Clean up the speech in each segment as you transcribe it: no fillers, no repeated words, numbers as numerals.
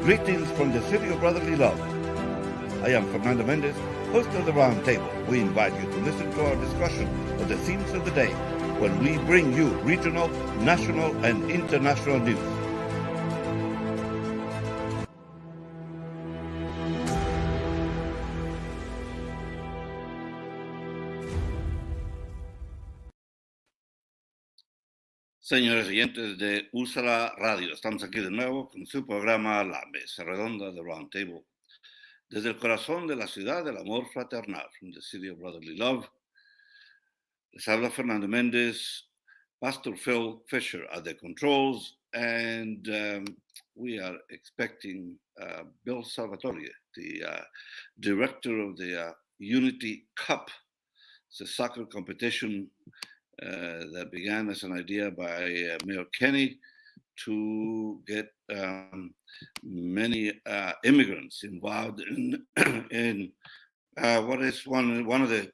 Greetings from the city of brotherly love. I am Fernando Mendez, host of the Round Table. We invite you to listen to our discussion of the themes of the day when we bring you regional, national, and international news. Señores oyentes de Úsala Radio, estamos aquí de nuevo con su programa La Mesa Redonda de Round Table. Desde el corazón de la ciudad del amor fraternal, from the city of brotherly love, les habla Fernando Méndez, Pastor Phil Fisher at the controls, and we are expecting Bill Salvatore, the director of the Unity Cup. It's a soccer competition that began as an idea by Mayor Kenny to get many immigrants involved in what is one of the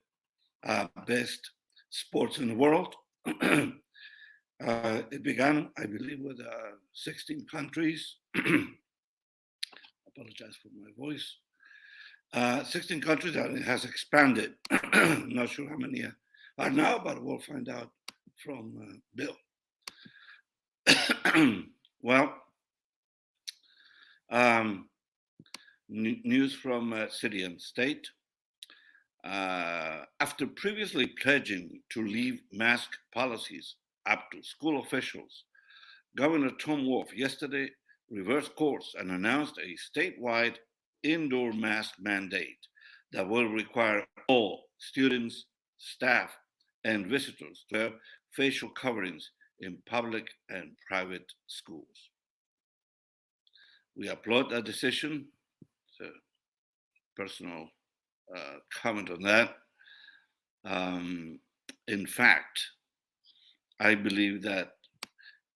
best sports in the world. It began, I believe, with 16 countries. Apologize for my voice. 16 countries, and it has expanded. Not sure how many are now, but we'll find out from Bill. Well, news from city and state. After previously pledging to leave mask policies up to school officials, Governor Tom Wolf yesterday reversed course and announced a statewide indoor mask mandate that will require all students, staff, and visitors to wear facial coverings in public and private schools. We applaud that decision. It's a personal comment on that. In fact, I believe that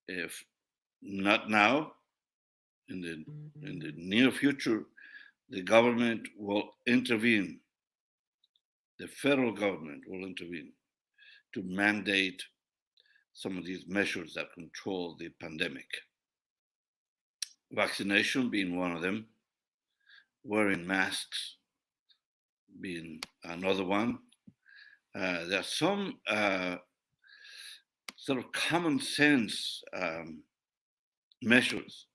if not now, in the near future, the government will intervene. The federal government will intervene to mandate some of these measures that control the pandemic. Vaccination being one of them, wearing masks being another one. There are some sort of common sense measures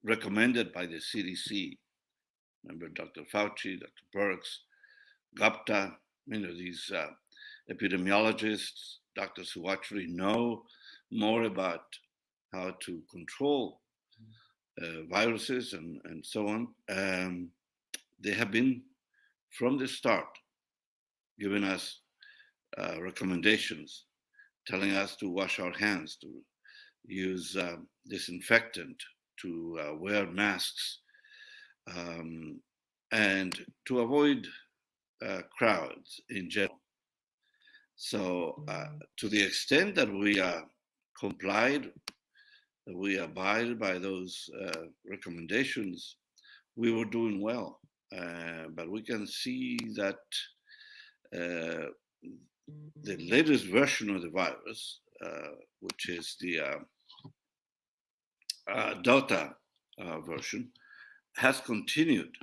recommended by the CDC. Remember Dr. Fauci, Dr. Birx, Gupta, these epidemiologists, doctors who actually know more about how to control viruses and so on. They have been, from the start, giving us recommendations, telling us to wash our hands, to use disinfectant, to wear masks, and to avoid crowds in general. So to the extent that we complied, that we abide by those recommendations, we were doing well. But we can see that the latest version of the virus, which is the Delta version, has continued.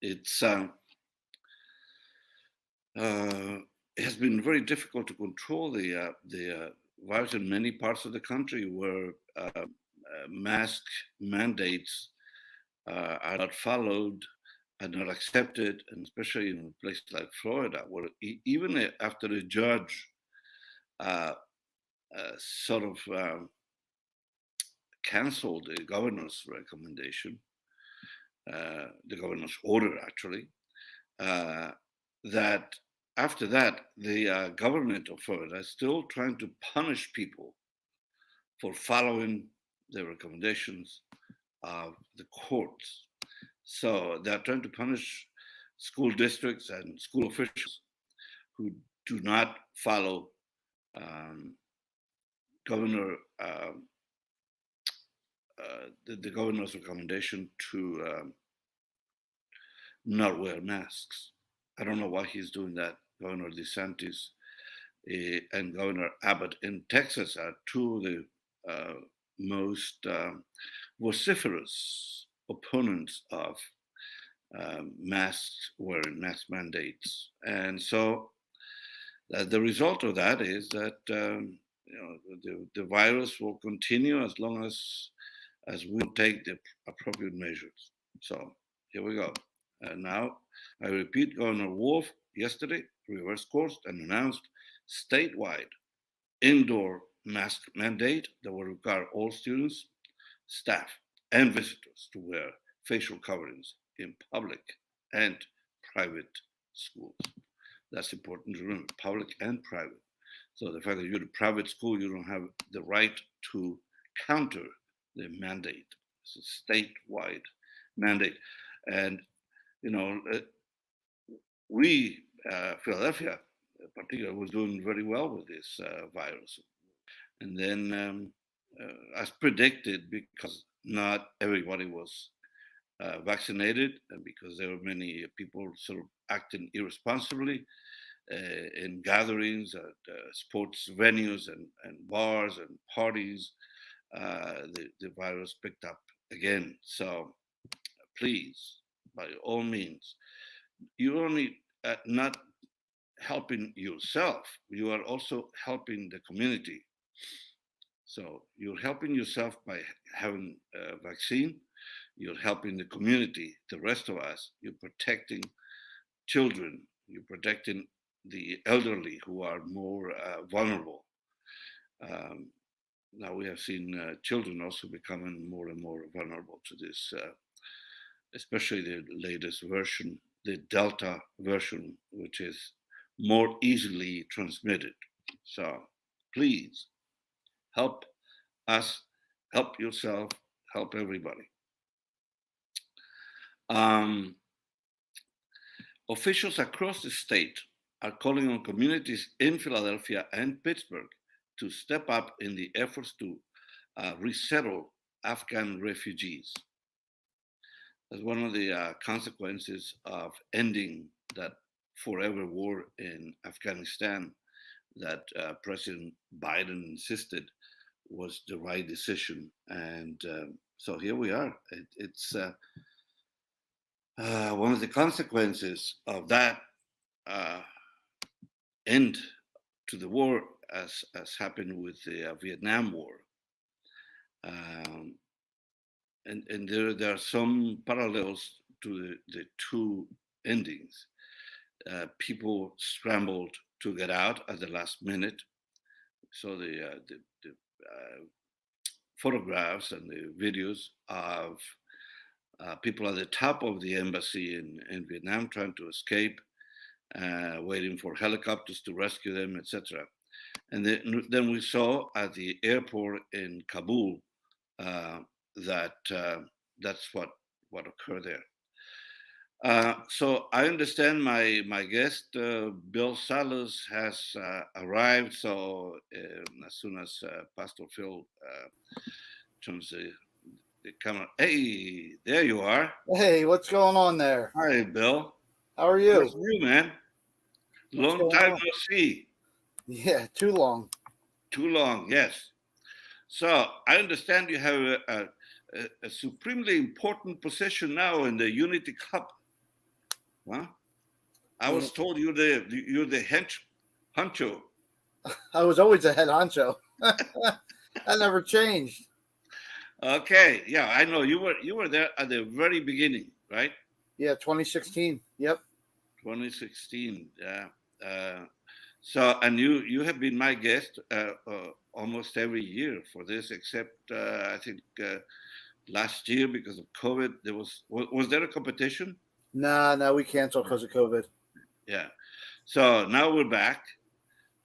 It has been very difficult to control the virus in many parts of the country where mask mandates are not followed, are not accepted, and especially in a place like Florida, where even after the judge sort of canceled the governor's recommendation, the governor's order actually, that after that, the government of Florida is still trying to punish people for following the recommendations of the courts. So they're trying to punish school districts and school officials who do not follow the governor's recommendation to not wear masks. I don't know why he's doing that. Governor DeSantis and Governor Abbott in Texas are two of the most vociferous opponents of mask wearing, mask mandates. And so the result of that is that the virus will continue as long as we take the appropriate measures. So here we go. And now, I repeat, Governor Wolf yesterday reversed course and announced statewide indoor mask mandate that will require all students, staff, and visitors to wear facial coverings in public and private schools. That's important to remember, public and private. So the fact that you're a private school, you don't have the right to counter the mandate. It's a statewide mandate. And, we, Philadelphia in particular, was doing very well with this virus. And then, as predicted, because not everybody was vaccinated, and because there were many people sort of acting irresponsibly in gatherings at sports venues and bars and parties, the virus picked up again. So please, by all means, you're only not helping yourself, you are also helping the community. So you're helping yourself by having a vaccine, you're helping the community, the rest of us, you're protecting children, you're protecting the elderly who are more vulnerable. Now we have seen children also becoming more and more vulnerable to this, especially the latest version, the Delta version, which is more easily transmitted. So please help us, help yourself, help everybody. Officials across the state are calling on communities in Philadelphia and Pittsburgh to step up in the efforts to resettle Afghan refugees. As one of the consequences of ending that forever war in Afghanistan that President Biden insisted was the right decision. And so here we are. It's one of the consequences of that end to the war, as happened with the Vietnam War. And there are some parallels to the two endings. People scrambled to get out at the last minute. So the photographs and the videos of people at the top of the embassy in Vietnam trying to escape, waiting for helicopters to rescue them, etc. And then we saw at the airport in Kabul that that's what occurred there. So I understand my guest, Bill Salas, has arrived. So as soon as Pastor Phil turns the camera, hey, there you are. Hey, what's going on there? Hi, Bill. How are you? Where's you, man? Long time no see. Yeah, too long. Too long, yes. So I understand you have a supremely important position now in the Unity Cup. Huh? I was told you're the honcho. I was always a head honcho. That never changed. Okay, yeah, I know you were there at the very beginning, right? Yeah, 2016. Yep. 2016. Yeah. So and you have been my guest almost every year for this, except I think last year because of COVID. There was there a competition? No, we canceled because of COVID. Yeah. So now we're back.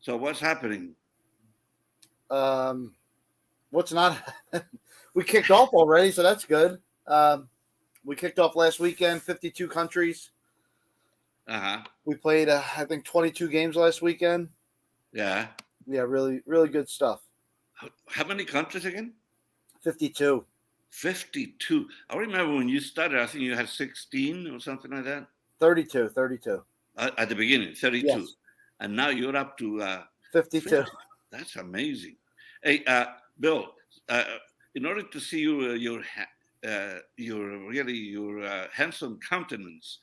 So what's happening? What's not? We kicked off already, so that's good. We kicked off last weekend, 52 countries. We played, I think, 22 games last weekend. Yeah. Yeah, really, really good stuff. How many countries again? 52. 52. I remember when you started, I think you had 16 or something like that. 32. At the beginning, 32. Yes. And now you're up to 52. That's amazing. Hey, Bill, in order to see your handsome countenance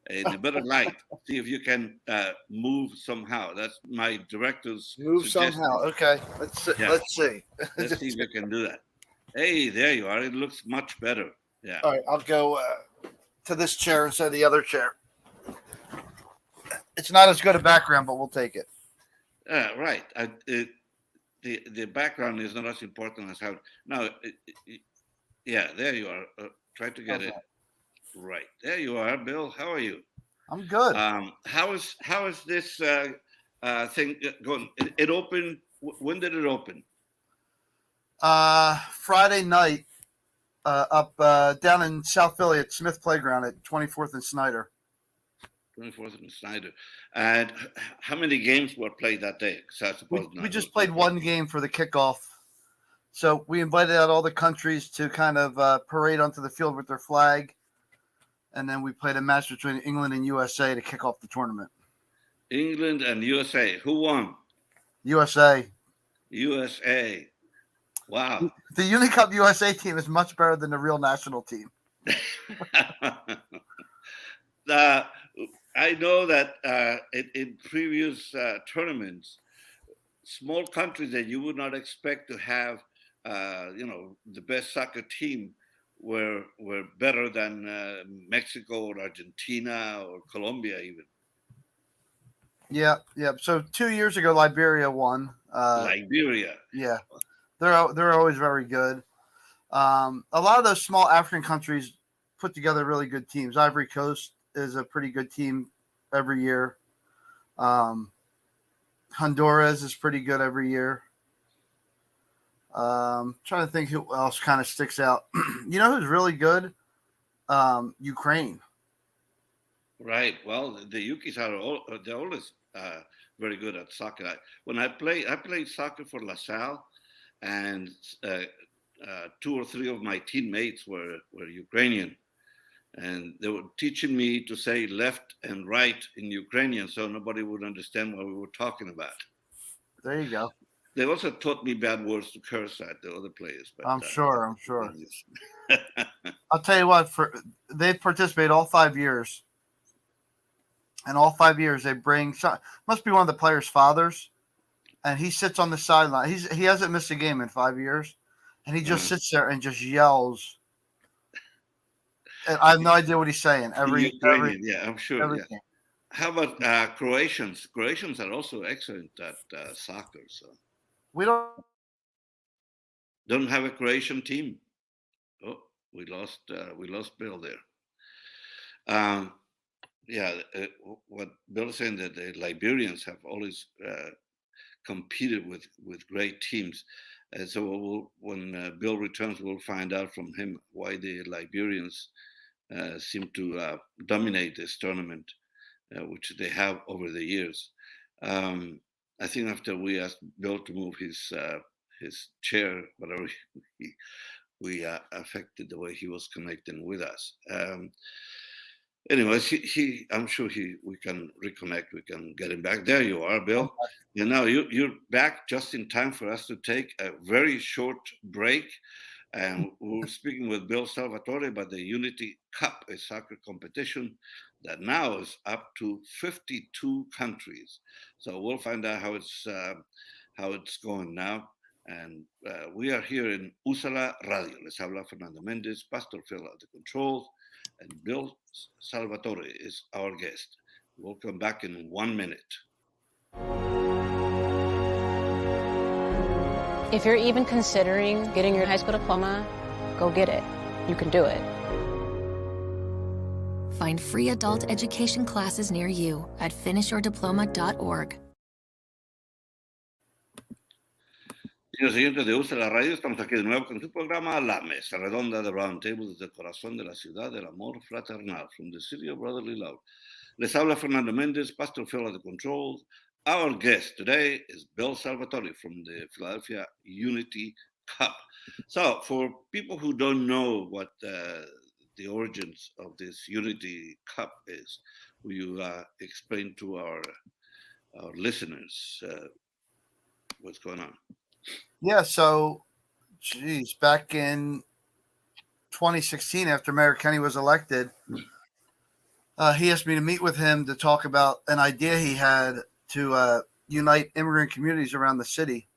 in a better light, see if you can move somehow. That's my director's suggestion. Somehow. Okay, let's see. Yeah. Let's see. Let's see if you can do that. Hey, there you are. It looks much better. Yeah. All right, I'll go to this chair instead of the other chair. It's not as good a background, but we'll take it. Right. The background is not as important as how. Now, yeah, there you are. Try to get it right. There you are, Bill. How are you? I'm good. How is this thing going? It opened. When did it open? Friday night, up down in South Philly at Smith Playground at 24th and Snyder. 24th and Snyder. And how many games were played that day? I suppose we just played one game for the kickoff. So we invited out all the countries to kind of parade onto the field with their flag. And then we played a match between England and USA to kick off the tournament. England and USA. Who won? USA. USA. Wow. The Unicup USA team is much better than the real national team. I know that in previous tournaments, small countries that you would not expect to have, the best soccer team were better than Mexico or Argentina or Colombia even. Yeah. So 2 years ago, Liberia won. Liberia. Yeah, they're always very good. A lot of those small African countries put together really good teams. Ivory Coast is a pretty good team every year. Honduras is pretty good every year. Trying to think who else kind of sticks out. You know who's really good? Ukraine. Right. Well, the Yukis are they're always very good at soccer. I played soccer for La Salle, and 2 or 3 of my teammates were Ukrainian, and they were teaching me to say left and right in Ukrainian, so nobody would understand what we were talking about. There you go. They also taught me bad words to curse at the other players. But, I'm sure. I'll tell you what. They participate all 5 years, and all 5 years they bring. Must be one of the players' fathers, and he sits on the sideline. He hasn't missed a game in 5 years, and he just sits there and just yells. And I have no idea what he's saying. Yeah, I'm sure. Every yeah. game. How about Croatians? Croatians are also excellent at soccer. So We don't have a Croatian team. Oh, we lost Bill there. What Bill is saying, that the Liberians have always competed with great teams. And so when Bill returns, we'll find out from him why the Liberians seem to dominate this tournament, which they have over the years. I think after we asked Bill to move his chair, whatever, we affected the way he was connecting with us. Anyways, I'm sure we can reconnect. We can get him back. There you are, Bill. And now you're back just in time for us to take a very short break. And we're speaking with Bill Salvatore about the Unity Cup, a soccer competition that now is up to 52 countries. So we'll find out how it's going now. And we are here in Usala Radio. Les habla Fernando Méndez, Pastor Phil at the controls, and Bill Salvatore is our guest. We'll come back in 1 minute. If you're even considering getting your high school diploma, go get it. You can do it. Find free adult education classes near you at finishyourdiploma.org. Señores oyentes de Usa la Radio, estamos aquí de nuevo con su programa La Mesa Redonda de Roundtable desde el corazón de la ciudad del amor fraternal, from the city of brotherly love. Les habla Fernando Méndez, Pastor Phil at the controls. Our guest today is Bill Salvatore from the Philadelphia Unity Cup. So for people who don't know what the origins of this Unity Cup is, will you explain to our listeners what's going on? Yeah, so Geez, back in 2016, after Mayor Kenny was elected, he asked me to meet with him to talk about an idea he had to unite immigrant communities around the city,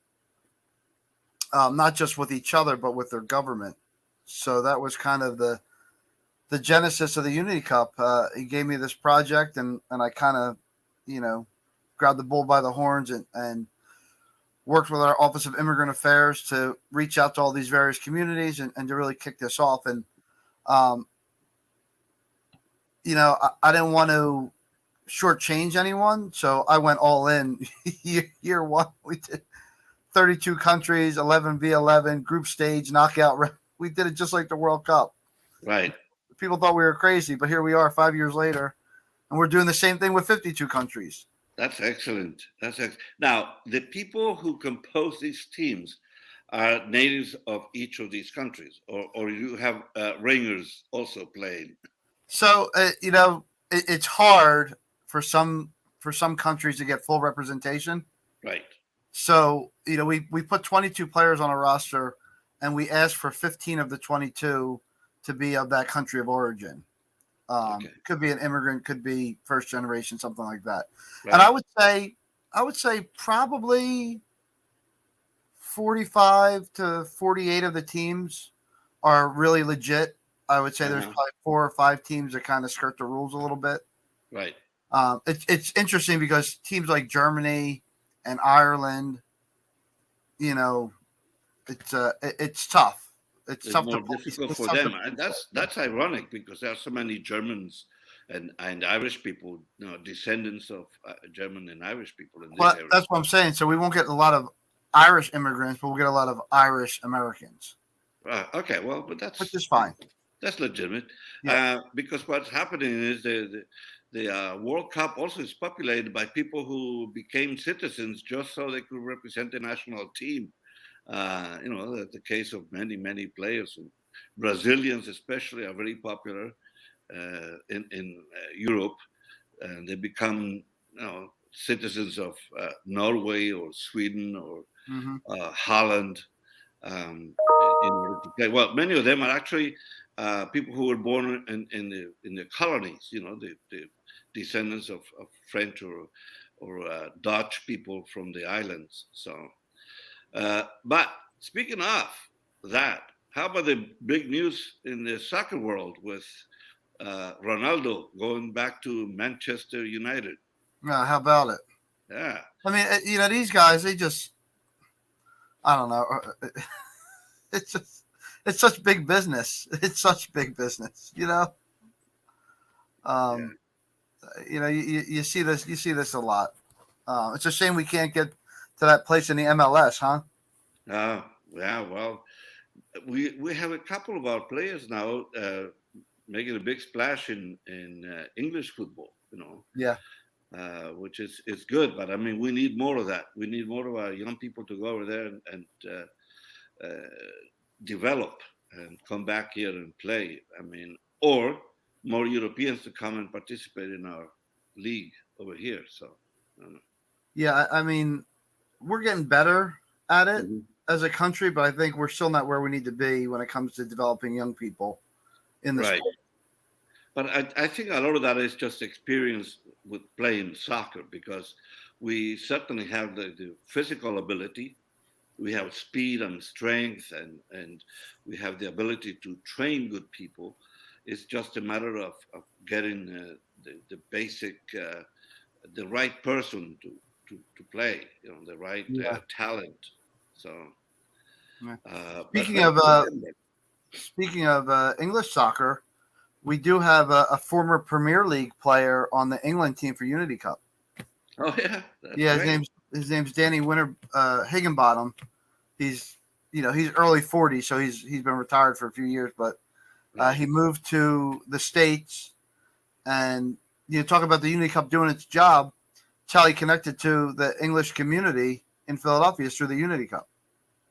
not just with each other, but with their government. So that was kind of the genesis of the Unity Cup. He gave me this project, and I kind of, grabbed the bull by the horns and worked with our Office of Immigrant Affairs to reach out to all these various communities and to really kick this off. And, I didn't want to shortchange anyone, so I went all in. Year one, we did 32 countries, 11v11, group stage, knockout. We did it just like the World Cup. Right. People thought we were crazy, but here we are 5 years later, and we're doing the same thing with 52 countries. That's excellent. Now, the people who compose these teams are natives of each of these countries, or you have ringers also playing. So, it's hard for some countries to get full representation. Right. So, we put 22 players on a roster, and we asked for 15 of the 22 to be of that country of origin. Could be an immigrant, could be first generation, something like that. Right. And I would say probably 45 to 48 of the teams are really legit. I would say there's probably 4 or 5 teams that kind of skirt the rules a little bit. Right. It's interesting because teams like Germany and Ireland, it's tough. It's tough more difficult for them, and that's ironic because there are so many Germans and Irish people, descendants of German and Irish people in this area. That's what I'm saying. So we won't get a lot of Irish immigrants, but we'll get a lot of Irish Americans. Okay, well, but which is fine. That's legitimate. Yeah. Because what's happening is the World Cup also is populated by people who became citizens just so they could represent the national team. The case of many players. Brazilians especially are very popular in Europe, and they become citizens of Norway or Sweden or Holland in order to play. Well, many of them are actually people who were born in the colonies. The descendants of French or Dutch people from the islands. So. But speaking of that, how about the big news in the soccer world with Ronaldo going back to Manchester United? Yeah, how about it? Yeah. I mean, these guys, they just, I don't know. It's such big business. It's such big business, You see this a lot. It's a shame we can't get to that place in the MLS, huh? Yeah. Well, we have a couple of our players now making a big splash in English football. Yeah. Which is good, but I mean, we need more of that. We need more of our young people to go over there and develop and come back here and play. I mean, or more Europeans to come and participate in our league over here. So, I don't know. Yeah, I mean, we're getting better at it as a country, but I think we're still not where we need to be when it comes to developing young people in the sport. But I think a lot of that is just experience with playing soccer, because we certainly have the physical ability, we have speed and strength, and we have the ability to train good people. It's just a matter of getting the basic, the right person to play, the right talent. So, speaking of English soccer, we do have a former Premier League player on the England team for Unity Cup. Oh yeah, his name's Danny Winter Higginbottom. He's early 40s, so he's been retired for a few years, but he moved to the States, and talk about the Unity Cup doing its job. It's how he connected to the English community in Philadelphia through the Unity Cup.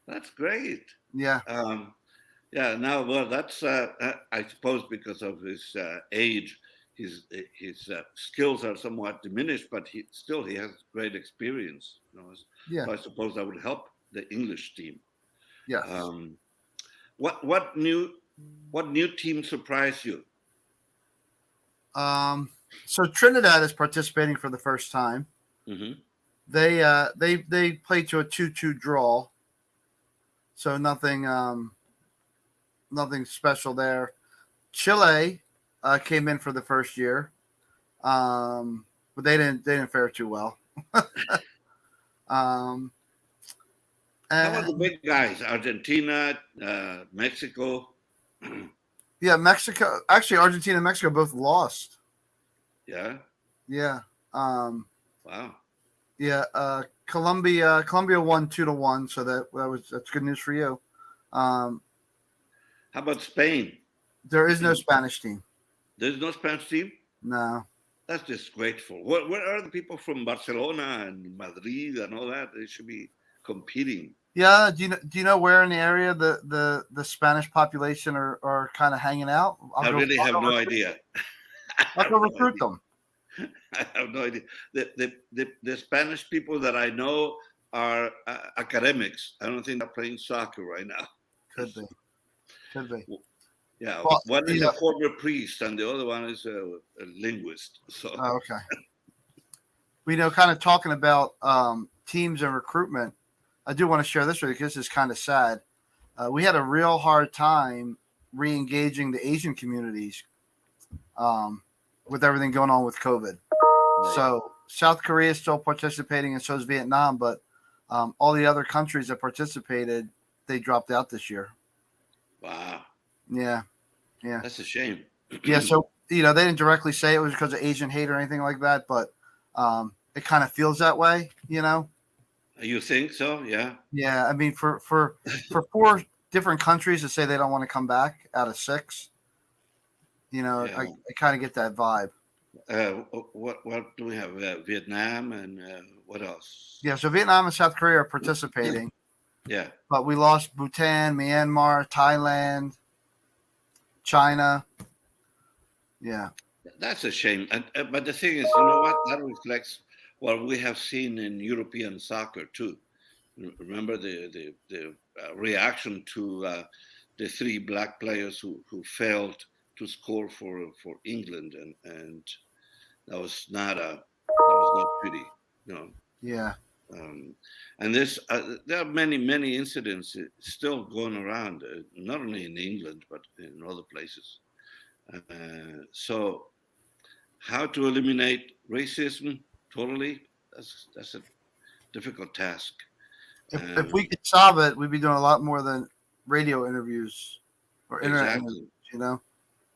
That's great. Yeah. Now, well, that's I suppose because of his age, his skills are somewhat diminished, but he has great experience. So I suppose that would help the English team. Yes. What new team surprised you? So Trinidad is participating for the first time. Mm-hmm. They played to a 2-2 draw. So nothing special there. Chile came in for the first year, but they didn't fare too well. How about the big guys? Argentina, Mexico. Yeah, Mexico. Actually, Argentina and Mexico both lost. Yeah. Yeah. Wow. Yeah. Colombia won 2-1, so that's good news for you. How about Spain? There is no Spanish team. There's no Spanish team? No. That's disgraceful. Where are the people from Barcelona and Madrid and all that? They should be competing. Yeah. Do you know where in the area the Spanish population are kind of hanging out? I really have no idea. I'll go recruit them. I have no idea. The Spanish people that I know are academics. I don't think they're playing soccer right now. Could be. Yeah, well, one is a former priest and the other one is a linguist. So okay. We know, kind of talking about teams and recruitment. I do want to share this with you because this is kind of sad. We had a real hard time re-engaging the Asian communities with everything going on with COVID. Right. So South Korea is still participating, and so is Vietnam. But all the other countries that participated, they dropped out this year. Wow. Yeah. That's a shame. Yeah. So they didn't directly say it was because of Asian hate or anything like that, but it kind of feels that way. You think so? Yeah. Yeah. I mean, for 4 different countries to say they don't want to come back out of 6, I kind of get that vibe. What do we have? Vietnam and what else? Yeah. So Vietnam and South Korea are participating. Yeah. But we lost Bhutan, Myanmar, Thailand, China. Yeah. That's a shame. But the thing is, you know what? That reflects what we have seen in European soccer too. Remember the reaction to the 3 black players who failed to score for England, and that was not pretty. Yeah. And there are many incidents still going around, not only in England but in other places. So, how to eliminate racism totally? That's a difficult task. If we could solve it, we'd be doing a lot more than radio interviews or internet interviews.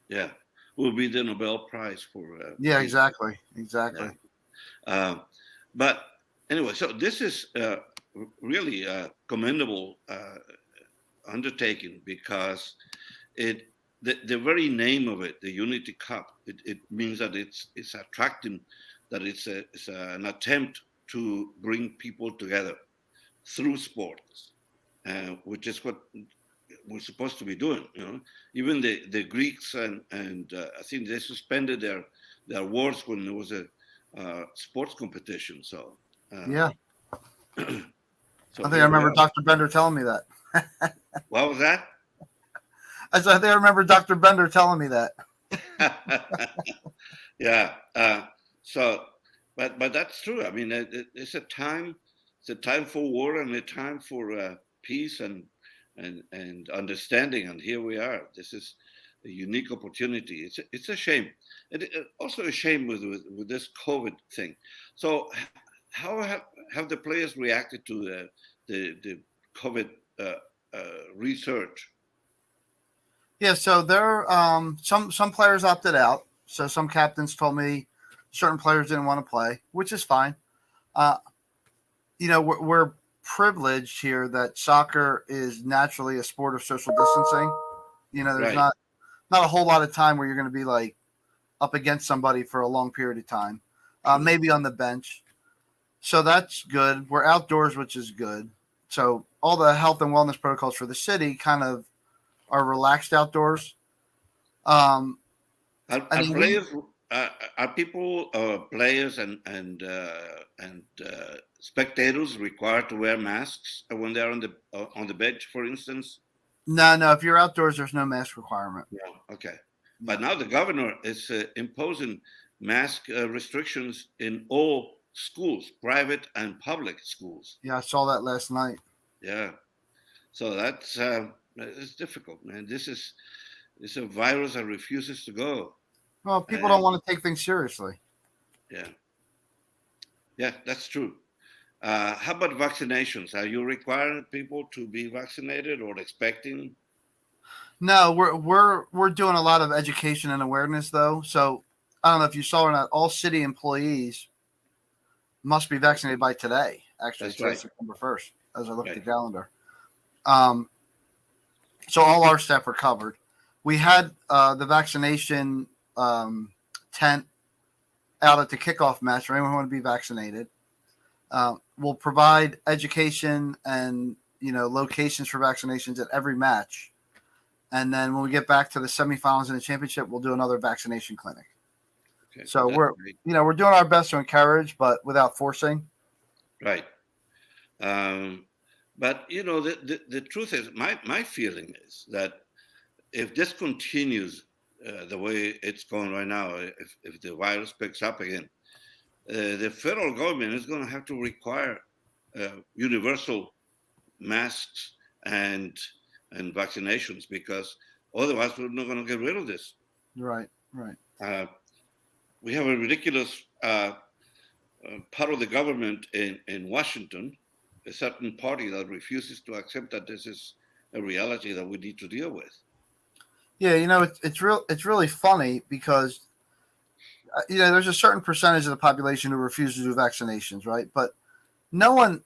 Yeah, we'll be the Nobel Prize for. Yeah, exactly. Yeah. But anyway, so this is really a commendable undertaking because the very name of it, the Unity Cup, it means that it's attracting, that it's an attempt to bring people together through sports, which is what we're supposed to be doing. Even the Greeks and I think they suspended their awards when there was a sports competition. So yeah. So I think I remember Dr. Bender telling me that. What was that? I think I remember Dr. Bender telling me that. Yeah. So, but that's true. I mean, it's a time for war and a time for peace and understanding. And here we are. This is a unique opportunity. It's a shame. Also a shame with this COVID thing. So, how have the players reacted to the COVID research? Yeah, so there some players opted out. So some captains told me certain players didn't want to play, which is fine. We're privileged here that soccer is naturally a sport of social distancing. There's not a whole lot of time where you're going to be like up against somebody for a long period of time, maybe on the bench. So that's good. We're outdoors, which is good. So all the health and wellness protocols for the city kind of are relaxed outdoors. Are are people, players and spectators required to wear masks when they're on the bench, for instance? No. If you're outdoors, there's no mask requirement. Yeah. Okay. But now the governor is imposing mask restrictions in all schools, private and public schools. Yeah, I saw that last night. Yeah. So that's it's difficult, man. This is a virus that refuses to go. Well, people don't want to take things seriously. Yeah, that's true. How about vaccinations? Are you requiring people to be vaccinated or expecting? No, we're doing a lot of education and awareness though. So I don't know if you saw or not. All city employees must be vaccinated by today. Actually, that's right. September 1st, as I look at the calendar. So all our staff are covered. We had the vaccination tent out at the kickoff match for anyone who want to be vaccinated. We'll provide education and locations for vaccinations at every match. And then when we get back to the semifinals and the championship, we'll do another vaccination clinic. Okay, so we're doing our best to encourage, but without forcing. Right. But the truth is, my feeling is that if this continues the way it's going right now, if the virus picks up again, the federal government is going to have to require universal masks and vaccinations, because otherwise we're not going to get rid of this. Right. We have a ridiculous part of the government in Washington, a certain party that refuses to accept that this is a reality that we need to deal with. Yeah, it's really funny because there's a certain percentage of the population who refuses to do vaccinations, right? But no one.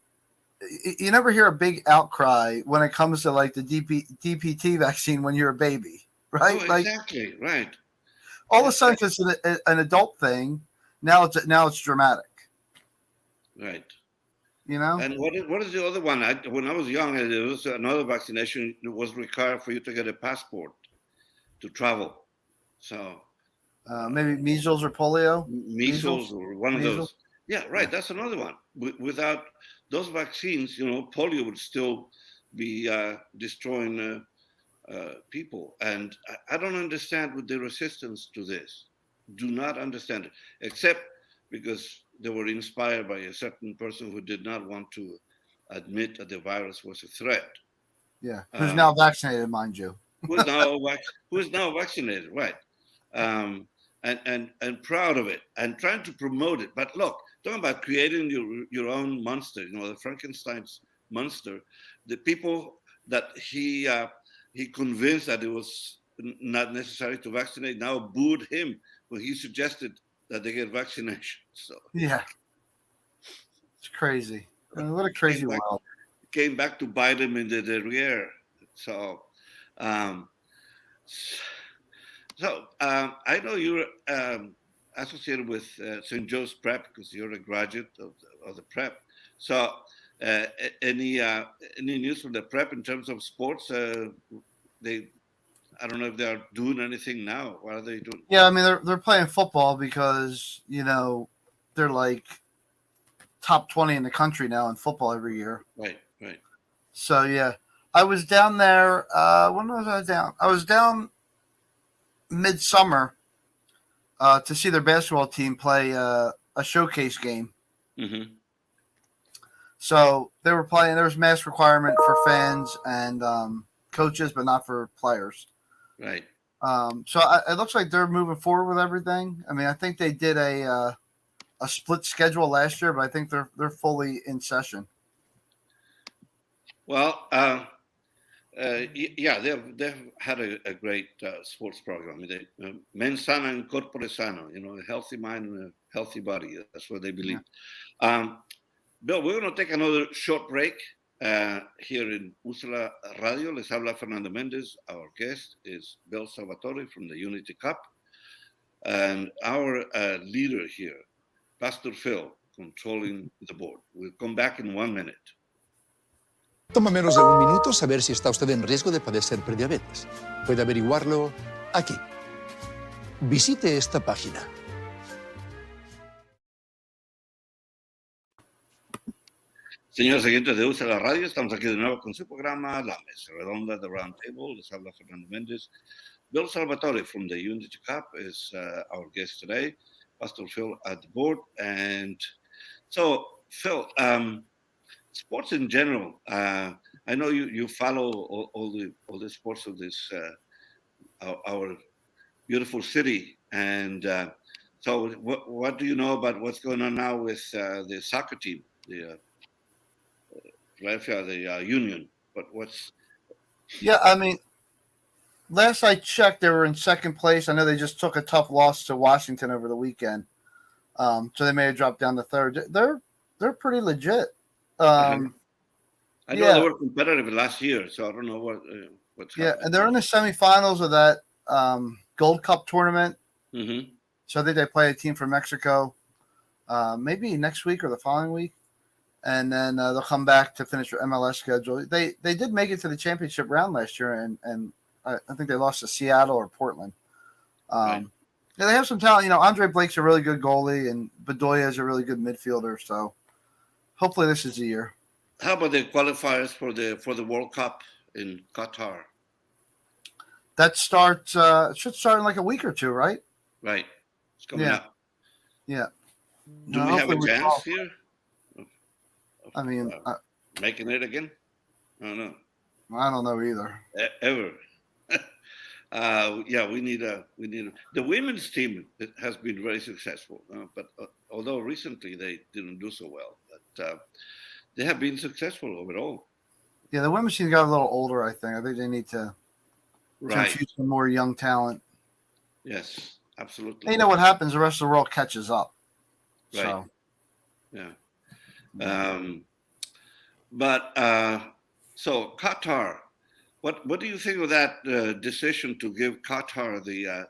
You never hear a big outcry when it comes to like the DPT vaccine when you're a baby, right? Oh, exactly, right. All of a sudden, it's an adult thing. Now it's dramatic, right? And what is the other one? When I was young, there was another vaccination that was required for you to get a passport to travel. So maybe measles or polio. Measles or one of those. Yeah, right. That's another one. Without those vaccines, polio would still be destroying people. And I don't understand with the resistance to this. Do not understand it, except because they were inspired by a certain person who did not want to admit that the virus was a threat. Yeah, who's now vaccinated, mind you. Who is now vaccinated, right? And proud of it and trying to promote it. But look, talking about creating your own monster, the Frankenstein's monster, the people that he convinced that it was not necessary to vaccinate now booed him when he suggested that they get vaccination. So yeah, it's crazy. What a crazy world. Came back to bite him in the derriere. So, I know you're associated with St. Joe's Prep because you're a graduate of the Prep. So, any news from the Prep in terms of sports? I don't know if they're doing anything now. What are they doing? Yeah, I mean they're playing football because they're like top 20 in the country now in football every year. Right. So yeah, I was down there. When was I down? I was down midsummer to see their basketball team play a showcase game. Mm-hmm. So they were playing. There was mask requirement for fans and coaches, but not for players. Right. So it looks like they're moving forward with everything. I mean, I think they did a split schedule last year, but I think they're fully in session. Well, yeah, they've had a great sports program. Mens sana in corpore sano, a healthy mind and a healthy body. That's what they believe. Yeah. Bill, we're going to take another short break here in Úrsula Radio. Les habla Fernando Méndez. Our guest is Bill Salvatore from the Unity Cup. And our leader here, Pastor Phil, controlling the board. We'll come back in 1 minute. Toma menos de 1 minuto saber si está usted en riesgo de padecer prediabetes. Puede averiguarlo aquí. Visite esta página Señores oyentes de USA la Radio, estamos aquí de nuevo con su programa La Mesa Redonda de Round Table. Les habla Fernando Méndez. Bill Salvatore from the Unity Cup is our guest today. Pastor Phil at the board. And so, Phil, sports in general, I know you follow all the sports of this our beautiful city. And so what do you know about what's going on now with the soccer team, the union? But what's... Yeah, I mean, last I checked, they were in second place. I know they just took a tough loss to Washington over the weekend. So they may have dropped down to third. They're pretty legit. I know they were competitive last year, so I don't know what's happening. Yeah, and they're in the semifinals of that Gold Cup tournament. Mm-hmm. So I think they play a team from Mexico maybe next week or the following week. And then they'll come back to finish their MLS schedule. They did make it to the championship round last year, and I think they lost to Seattle or Portland. Right. Yeah, they have some talent. You know, Andre Blake's a really good goalie, and Bedoya is a really good midfielder. So hopefully this is the year. How about the qualifiers for the World Cup in Qatar? That starts should start in like a week or two, right? Right. It's coming up. Yeah. Do we have a chance here? I mean, making it again? I don't know. I don't know either. Ever. We need the women's team has been very successful, but although recently they didn't do so well, but they have been successful overall. Yeah, the women's team got a little older. I think they need to infuse some more young talent. Yes, absolutely. And you know what happens? The rest of the world catches up. Right. So. Yeah. So Qatar, what do you think of that decision to give Qatar the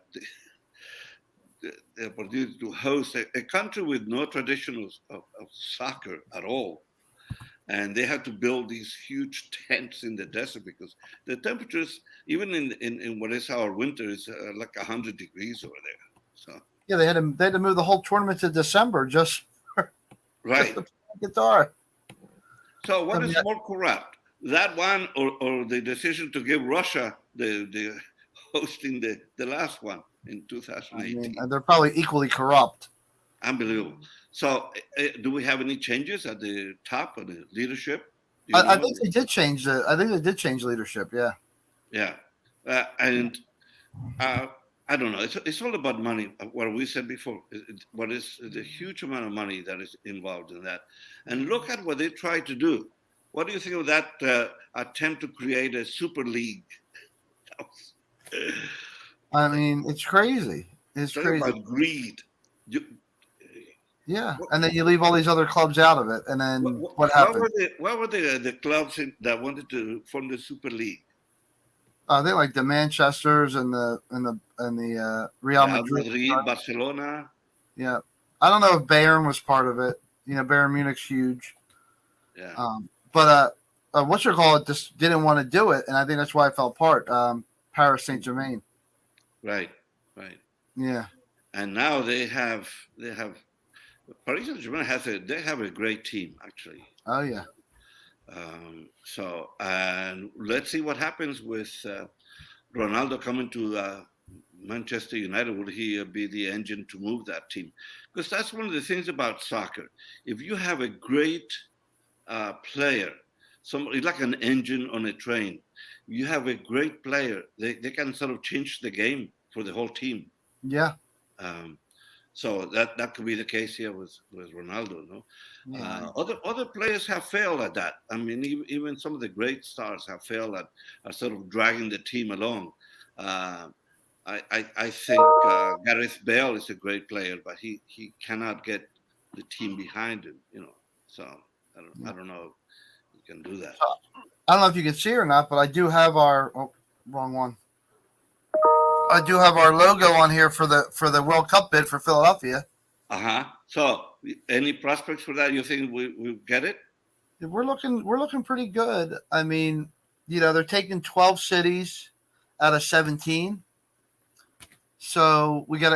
opportunity to host a country with no tradition of soccer at all? And they have to build these huge tents in the desert because the temperatures, even in what is our winter, is like 100 degrees over there. So yeah, they had to move the whole tournament to December just for Qatar. So what is more corrupt, that one or the decision to give Russia the hosting the last one in 2018? I mean, they're probably equally corrupt. Unbelievable. So do we have any changes at the top of the leadership? I think they did change leadership. Yeah. Yeah. And I don't know. It's all about money. What we said before, what is the huge amount of money that is involved in that. And look at what they tried to do. What do you think of that attempt to create a super league? I mean, it's crazy. It's crazy. About greed. Yeah, and then you leave all these other clubs out of it, and then what happened? What were the clubs that wanted to form the super league? I think like the Manchesters and the Real Madrid, Barcelona. Yeah, I don't know if Bayern was part of it. You know, Bayern Munich's huge. Yeah. But just didn't want to do it, and I think that's why it fell apart. Paris Saint-Germain. Right. Yeah. And now they have Paris Saint-Germain they have a great team actually. Oh yeah. And let's see what happens with Ronaldo coming to Manchester United. Will he be the engine to move that team? Because that's one of the things about soccer. If you have a great player, it's like an engine on a train. You have a great player, they can sort of change the game for the whole team. Yeah. So that could be the case here with Ronaldo, no? Yeah. Other players have failed at that. I mean, even some of the great stars have failed at sort of dragging the team along. I think Gareth Bale is a great player, but he cannot get the team behind him, you know. So I don't know if he can do that. I don't know if you can see or not, but I do have wrong one. I do have our logo on here for the World Cup bid for Philadelphia. So, any prospects for that? You think we get it? We're looking pretty good. I mean, you know, they're taking 12 cities out of 17. So we got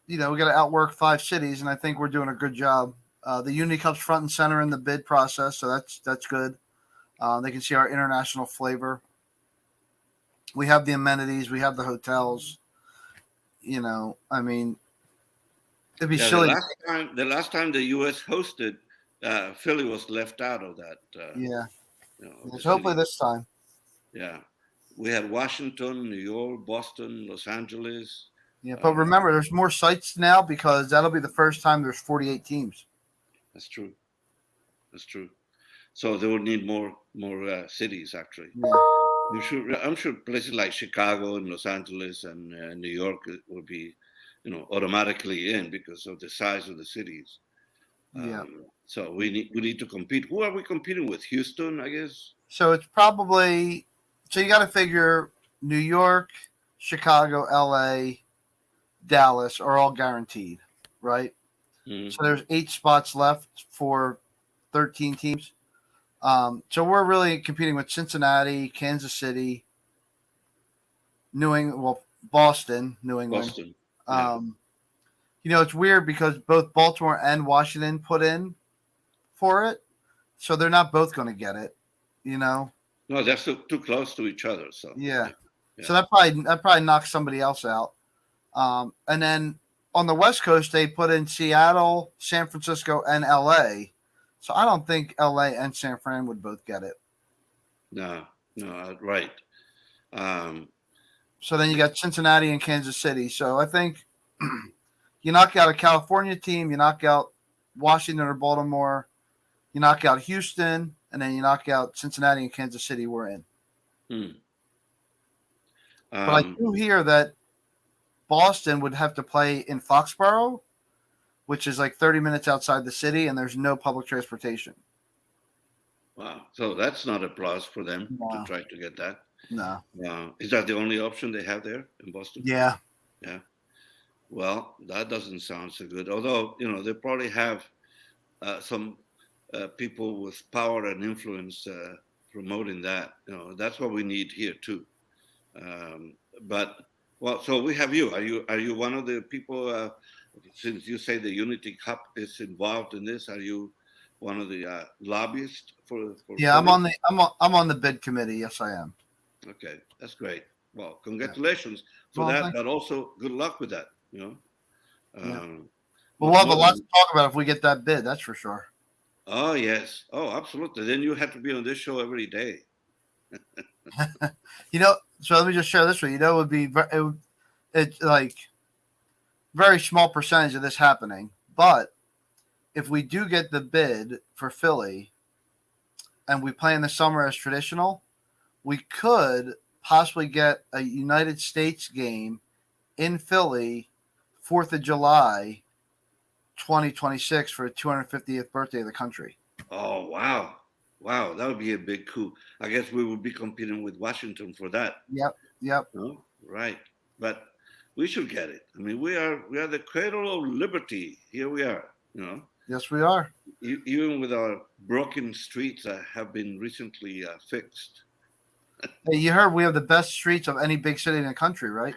to outwork 5 cities, and I think we're doing a good job. The Unity Cup's front and center in the bid process, so that's good. They can see our international flavor. We have the amenities. We have the hotels. I mean, it'd be silly. The last time the U.S. hosted, Philly was left out of that. Hopefully this time. Yeah. We had Washington, New York, Boston, Los Angeles. Yeah, but remember, there's more sites now because that'll be the first time there's 48 teams. That's true. So they will need more cities, actually. Yeah. I'm sure places like Chicago and Los Angeles and New York will be, automatically in because of the size of the cities. So we need to compete. Who are we competing with? Houston, I guess. So it's probably you got to figure New York, Chicago, LA, Dallas are all guaranteed, right? Mm-hmm. So there's 8 spots left for 13 teams. So we're really competing with Cincinnati, Kansas City, Boston, New England. Boston. Yeah. It's weird because both Baltimore and Washington put in for it, so they're not both going to get it. No, they're too close to each other. So yeah. So that probably knocks somebody else out. And then on the West Coast, they put in Seattle, San Francisco, and LA. So I don't think LA and San Fran would both get it. No, right. So then you got Cincinnati and Kansas City. So I think you knock out a California team, you knock out Washington or Baltimore, you knock out Houston, and then you knock out Cincinnati and Kansas City. We're in. But I do hear that Boston would have to play in Foxborough, which is like 30 minutes outside the city, and there's no public transportation. Wow. So that's not a plus for them to try to get that. No. Is that the only option they have there in Boston? Yeah. Yeah. Well, that doesn't sound so good. Although, they probably have some people with power and influence promoting that. That's what we need here too. So we have you. Are you one of the people? Since you say the Unity Cup is involved in this, are you one of the lobbyists for? Yeah, I'm on the bid committee. Yes, I am. Okay, that's great. Well, congratulations for that, but also good luck with that. We'll have a lot to talk about if we get that bid. That's for sure. Oh yes. Oh, absolutely. Then you have to be on this show every day. So let me just share this with you. It would be it's like very small percentage of this happening, but if we do get the bid for Philly and we play in the summer as traditional, we could possibly get a United States game in Philly 4th of July 2026 for the 250th birthday of the country. Oh, wow. Wow, that would be a big coup. I guess we would be competing with Washington for that. Yep. Oh, right. But we should get it. I mean, we are the cradle of liberty. Here we are, Yes, we are. Even with our broken streets that have been recently fixed. Hey, you heard we have the best streets of any big city in the country, right?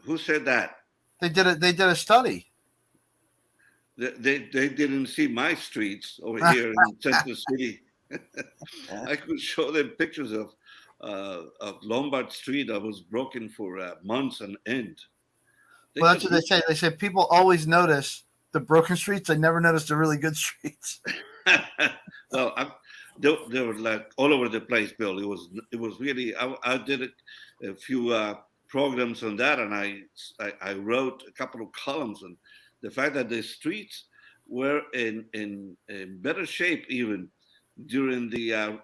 Who said that? They did a study. They didn't see my streets over here in Central City. I could show them pictures of Lombard Street that was broken for months on end. Well, that's what they say. They say people always notice the broken streets. They never notice the really good streets. Well, they were like all over the place, Bill. It was really. I did a few programs on that, and I wrote a couple of columns on the fact that the streets were in better shape even during the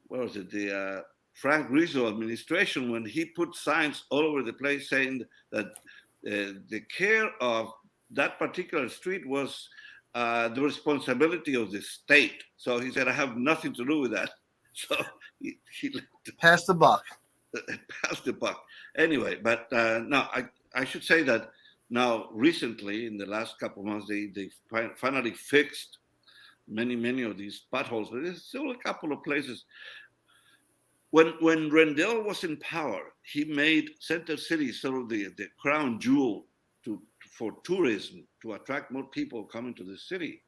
the Frank Rizzo administration, when he put signs all over the place saying that the care of that particular street was the responsibility of the state. So he said, I have nothing to do with that. So he passed the buck. Passed the buck. Anyway, but no, I should say that now recently, in the last couple of months, they finally fixed many of these potholes, but there's still a couple of places. When Rendell was in power, he made Center City sort of the crown jewel for tourism to attract more people coming to the city.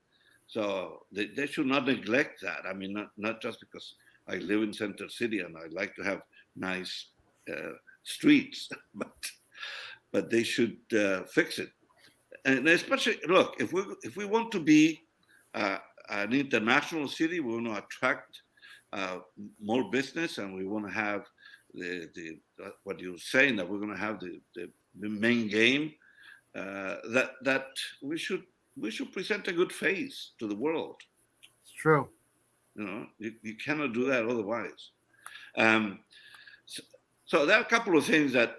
So they should not neglect that. I mean, not just because I live in Center City and I like to have nice streets, but they should fix it. And especially, look, if we want to be an international city, we want to attract more business, and we want to have the what you're saying, that we're going to have the main game, that we should present a good face to the world. It's true. You know, you cannot do that otherwise. So there are a couple of things that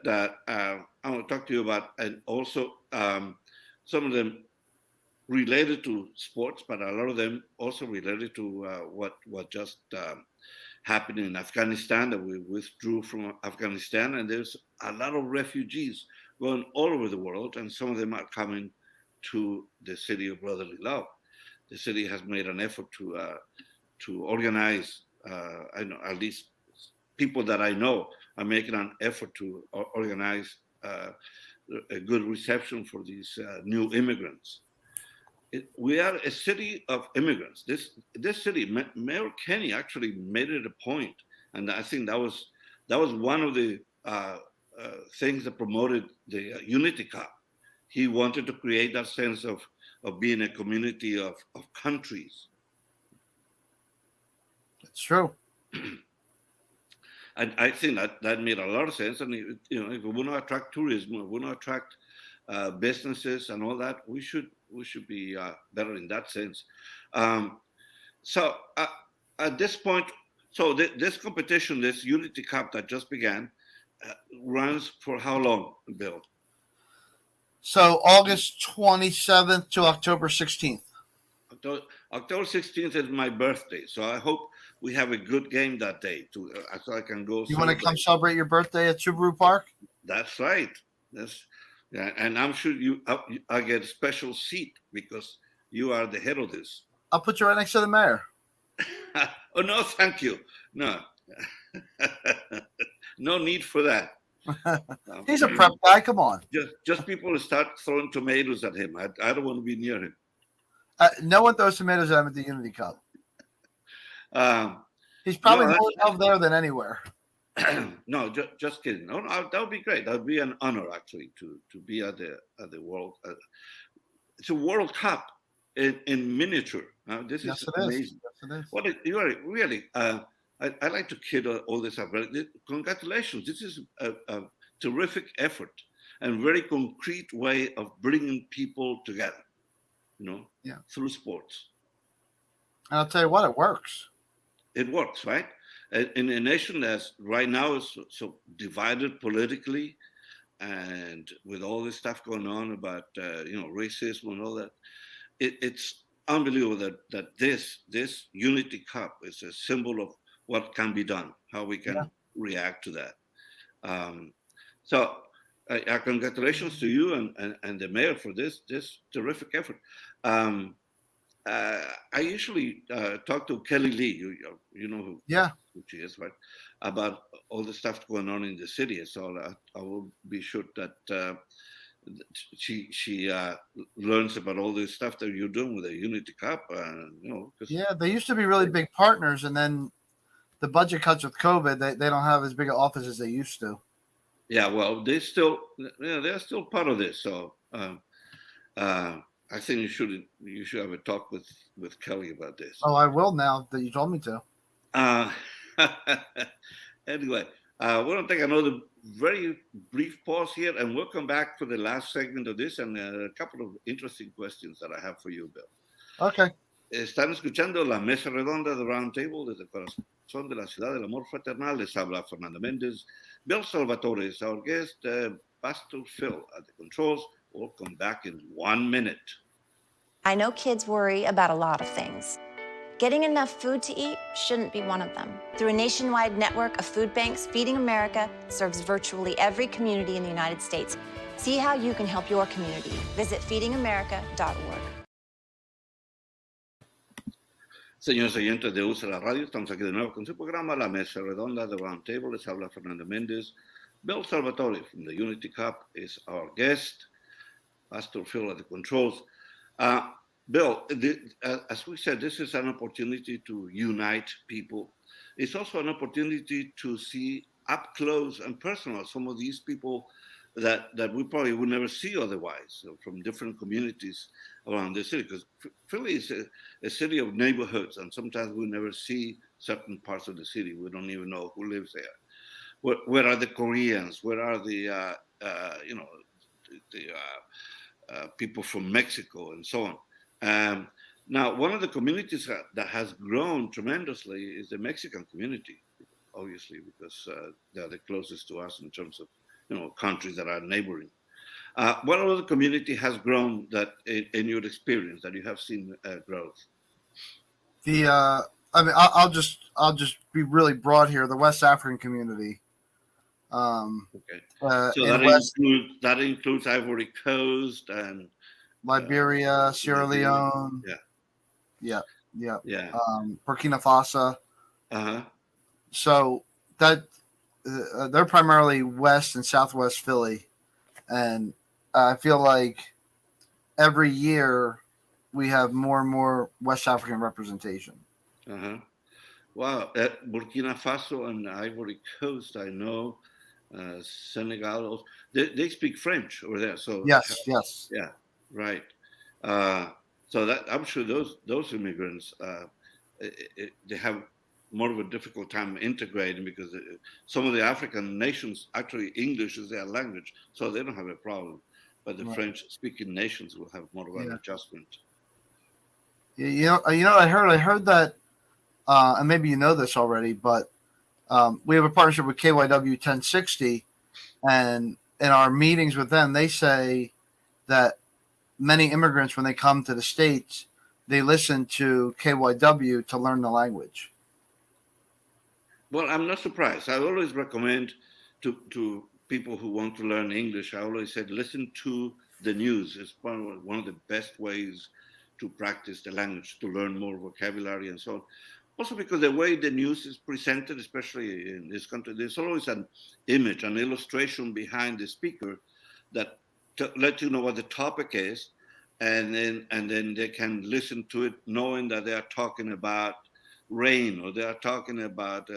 I want to talk to you about, and also some of them related to sports, but a lot of them also related to what just happened in Afghanistan, that we withdrew from Afghanistan, and there's a lot of refugees going all over the world, and some of them are coming to the city of brotherly love. The city has made an effort to organize. I know at least people that I know are making an effort to organize a good reception for these new immigrants. We are a city of immigrants. This city, Mayor Kenny actually made it a point, and I think that was one of the things that promoted the Unity Cup. He wanted to create that sense of being a community of countries. It's true. And I think that made a lot of sense. And if we want to attract tourism, if we want to attract businesses and all that, we should be better in that sense. So at this point, this competition, this Unity Cup that just began, runs for how long, Bill? So August 27th to October 16th. October 16th is my birthday, so I hope we have a good game that day so I can go. You want to come celebrate your birthday at Subaru Park? That's right. Yeah, and I'm sure I get a special seat because you are the head of this. I'll put you right next to the mayor. Oh, no, thank you. No. No need for that. He's a prep guy. Come on. Just people start throwing tomatoes at him. I don't want to be near him. No one throws tomatoes at him at the Unity Cup. He's probably more out there than anywhere. No, just kidding. No, that would be great. That would be an honor, actually, to be at the World. It's a World Cup in miniature. This is amazing. Yes, it is. You are really. I like to kid all this up. Congratulations! This is a terrific effort and very concrete way of bringing people together. Through sports. And I'll tell you what, it works. It works, right? In a nation that's right now is so divided politically, and with all this stuff going on about racism and all that, it's unbelievable that this Unity Cup is a symbol of what can be done, how we can react to that. So congratulations to you and the mayor for this terrific effort. I usually talk to Kelly Lee, you know who she is, right? About all the stuff going on in the city. So I will be sure that she learns about all this stuff that you're doing with the Unity Cup. They used to be really big partners, and then the budget cuts with COVID, they don't have as big an office as they used to. Yeah, well, they're still part of this. So I think you should have a talk with Kelly about this. Oh, I will now that you told me to. Anyway, we're going to take another very brief pause here, and we'll come back for the last segment of this and a couple of interesting questions that I have for you, Bill. Okay. Están escuchando la mesa redonda de Round Table desde el corazón de la ciudad del amor fraternal. Les habla Fernando Méndez. Bill Salvatore is our guest. Pastor Phil at the controls. We'll come back in 1 minute. I know kids worry about a lot of things. Getting enough food to eat shouldn't be one of them. Through a nationwide network of food banks, Feeding America serves virtually every community in the United States. See how you can help your community. Visit feedingamerica.org. Señores oyentes de USA la Radio, estamos aquí de nuevo con su programa La Mesa Redonda de Round Table. Les habla Fernando Méndez. Bill Salvatore from the Unity Cup is our guest. Pastor Phil at the controls. Bill, as we said, this is an opportunity to unite people. It's also an opportunity to see up close and personal some of these people that we probably would never see otherwise, from different communities around the city. Because Philly is a city of neighborhoods, and sometimes we never see certain parts of the city. We don't even know who lives there. Where are the Koreans? Where are the people from Mexico and so on? Now, one of the communities that has grown tremendously is the Mexican community, obviously, because they're the closest to us in terms of countries that are neighboring. What other community has grown that, in your experience, that you have seen growth? I'll just be really broad here. The West African community. Okay. So that includes Ivory Coast and Liberia, Sierra Leone. Yeah. Burkina Faso. So that they're primarily West and Southwest Philly, and I feel like every year we have more and more West African representation. Wow. Burkina Faso and Ivory Coast, I know. Senegal, they speak French over there. So yes. Yeah, right. So that I'm sure those immigrants they have more of a difficult time integrating, because some of the African nations, actually English is their language, so they don't have a problem. But the French-speaking nations will have more of an adjustment. I heard that, and maybe you know this already, but we have a partnership with KYW 1060, and in our meetings with them, they say that many immigrants, when they come to the States, they listen to KYW to learn the language. Well, I'm not surprised. I always recommend to people who want to learn English, I always said, listen to the news. It's one of the best ways to practice the language, to learn more vocabulary and so on. Also because the way the news is presented, especially in this country, there's always an image, an illustration behind the speaker that let you know what the topic is, and then they can listen to it knowing that they are talking about rain, or they are talking about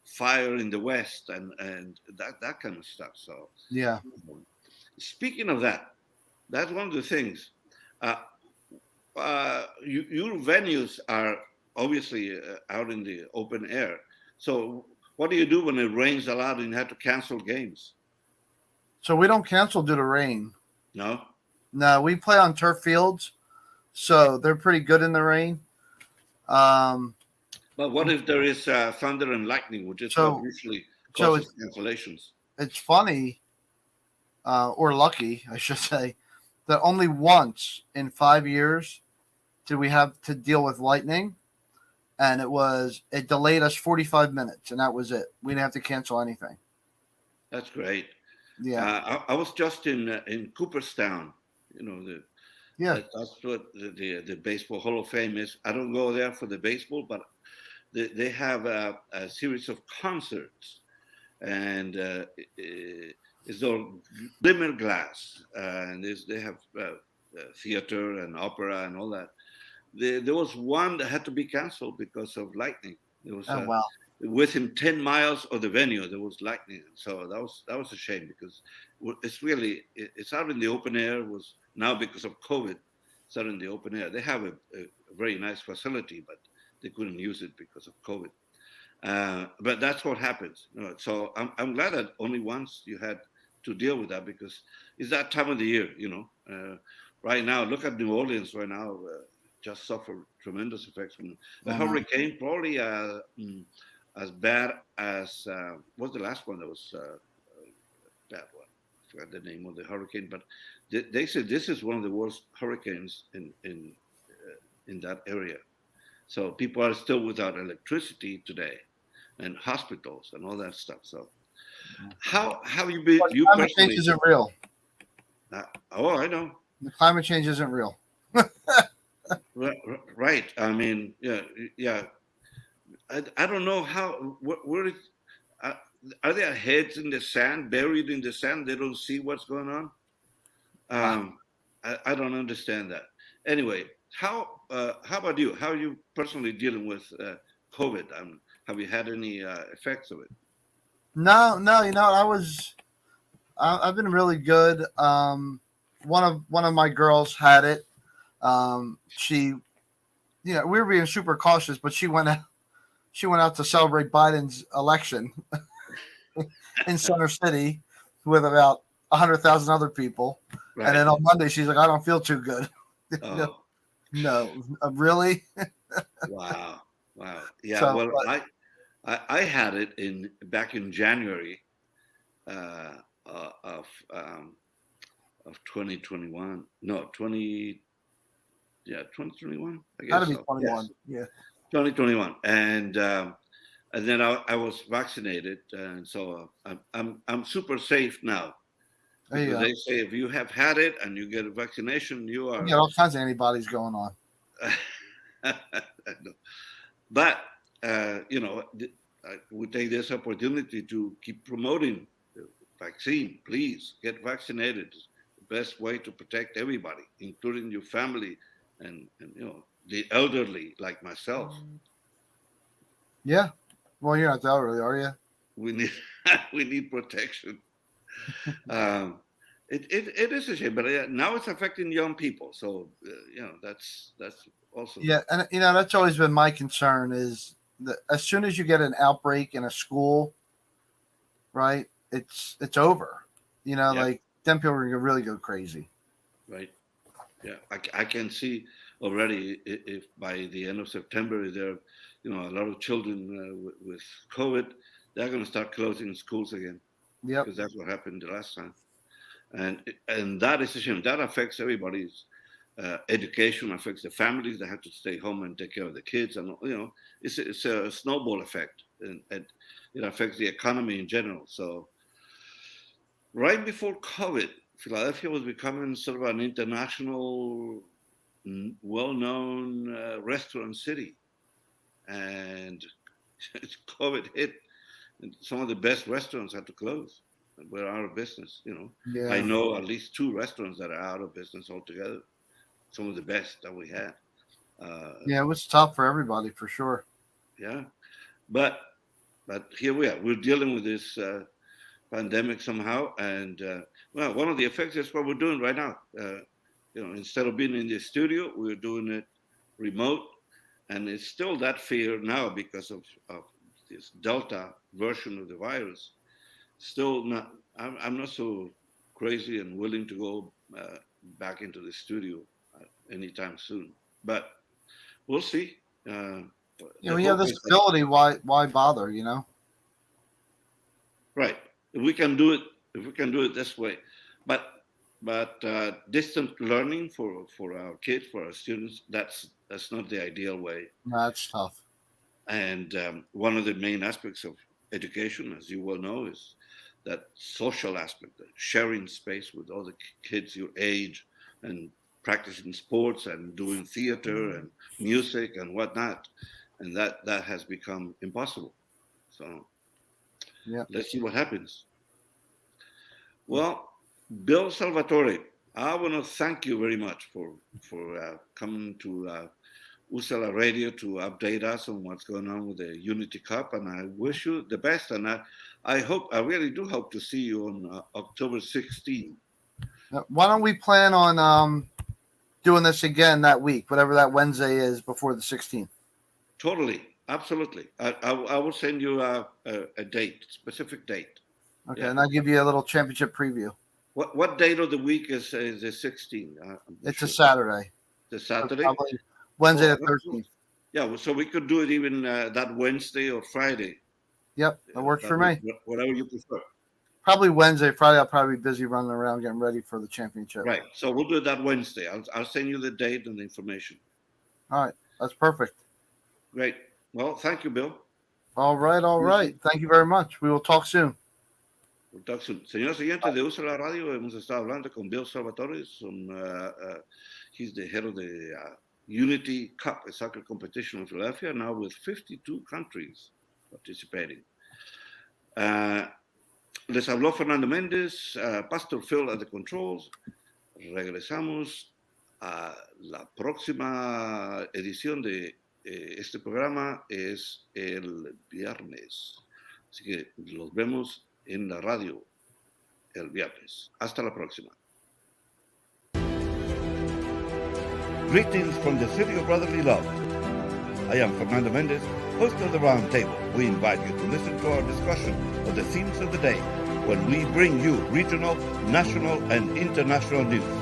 fire in the West, and that kind of stuff. So speaking of that, that's one of the things. Your venues are obviously out in the open air. So what do you do when it rains a lot and you have to cancel games? So we don't cancel due to rain. No, we play on turf fields, so they're pretty good in the rain. But what if there is thunder and lightning, which is what usually causes cancellations? It's funny, or lucky, I should say, that only once in 5 years did we have to deal with lightning. And it delayed us 45 minutes, and that was it. We didn't have to cancel anything. That's great. Yeah. I was just in Cooperstown. That's what the Baseball Hall of Fame is. I don't go there for the baseball, but they have a series of concerts, and it's all glimmer glass, and they have theater and opera and all that. There was one that had to be canceled because of lightning. It was within 10 miles of the venue there was lightning, so that was a shame, because it's out in the open air. Was now because of COVID, it's out in the open air. They have a very nice facility, but they couldn't use it because of COVID. But that's what happens. So I'm glad that only once you had to deal with that, because it's that time of the year. Right now, look at New Orleans right now. Just suffer tremendous effects from the hurricane, probably as bad as what's the last one that was bad one? I forgot the name of the hurricane, but they said this is one of the worst hurricanes in that area. So people are still without electricity today, and hospitals and all that stuff. So how have you been? You climate change isn't real. I know. The climate change isn't real. Right. I mean, yeah. I don't know how. Where are their heads in the sand, buried in the sand? They don't see what's going on. I don't understand that. Anyway, how about you? How are you personally dealing with COVID? Have you had any effects of it? No, no. I've been really good. One of my girls had it. She, we were being super cautious, but she went out to celebrate Biden's election in Center City with about 100,000 other people. Right. And then on Monday, she's like, I don't feel too good. Oh. No, really? Wow. Yeah. So, well, I had it back in January of 2021. No, 2021. I guess. Gotta be 21. Yes. Yeah. 2021, and then I was vaccinated, and so I'm super safe now. Because they say if you have had it and you get a vaccination, you are. You got all kinds of antibodies going on. But we take this opportunity to keep promoting the vaccine. Please get vaccinated. It's the best way to protect everybody, including your family and the elderly like myself. Yeah. Well, you're not the elderly, are you? We need protection. It is a shame, but now it's affecting young people. So that's also and that's always been my concern is that as soon as you get an outbreak in a school, right, it's over. Like then people are gonna really go crazy. Right. Yeah, I can see already if by the end of September there, a lot of children with COVID, they're going to start closing schools again. Yeah, because that's what happened the last time, and that is a shame. That affects everybody's education, affects the families that have to stay home and take care of the kids, and it's a snowball effect, and it affects the economy in general. So, right before COVID, Philadelphia was becoming sort of an international, well-known restaurant city, and COVID hit, and some of the best restaurants had to close. We're out of business. Yeah. I know at least 2 restaurants that are out of business altogether. Some of the best that we had. It was tough for everybody for sure. Yeah, but here we are. We're dealing with this pandemic somehow, and one of the effects is what we're doing right now. Instead of being in the studio, we're doing it remote, and it's still that fear now because of this Delta version of the virus. Still not. I'm not so crazy and willing to go back into the studio anytime soon. But we'll see. When you have this ability, why bother? Right. If we can do it this way, but distant learning for our kids, for our students, that's not the ideal way. That's tough. And one of the main aspects of education, as you well know, is that social aspect, that sharing space with other kids your age and practicing sports and doing theater and music and whatnot. And that has become impossible. So let's see what happens. Well, Bill Salvatore, I want to thank you very much for coming to Usala Radio to update us on what's going on with the Unity Cup, and I wish you the best. And I really do hope to see you on October 16th. Why don't we plan on doing this again that week, whatever that Wednesday is before the 16th? Totally, absolutely. I will send you a date, specific date. Okay, and I'll give you a little championship preview. What date of the week is the 16th? It's a Saturday. The Saturday? Probably Wednesday the 13th. Yeah, so we could do it even that Wednesday or Friday. Yep, that works for me. Whatever you prefer. Probably Wednesday. Friday, I'll probably be busy running around getting ready for the championship. Right, so we'll do it that Wednesday. I'll send you the date and the information. All right, that's perfect. Great. Well, thank you, Bill. All right. Thank you very much. We will talk soon. We'll talk soon. Señores oyentes de Usa la Radio, hemos estado hablando con Bill Salvatore. He's the head of the Unity Cup, a soccer competition in Philadelphia, now with 52 countries participating. Les habló Fernando Méndez, Pastor Phil at the controls. regresamos a la próxima edición de este programa, es el viernes. Así que los vemos en la radio el viernes. Hasta la próxima. Greetings from the city of brotherly love. I am Fernando Mendez, host of the Round Table. We invite you to listen to our discussion of the themes of the day when we bring you regional, national, and international news.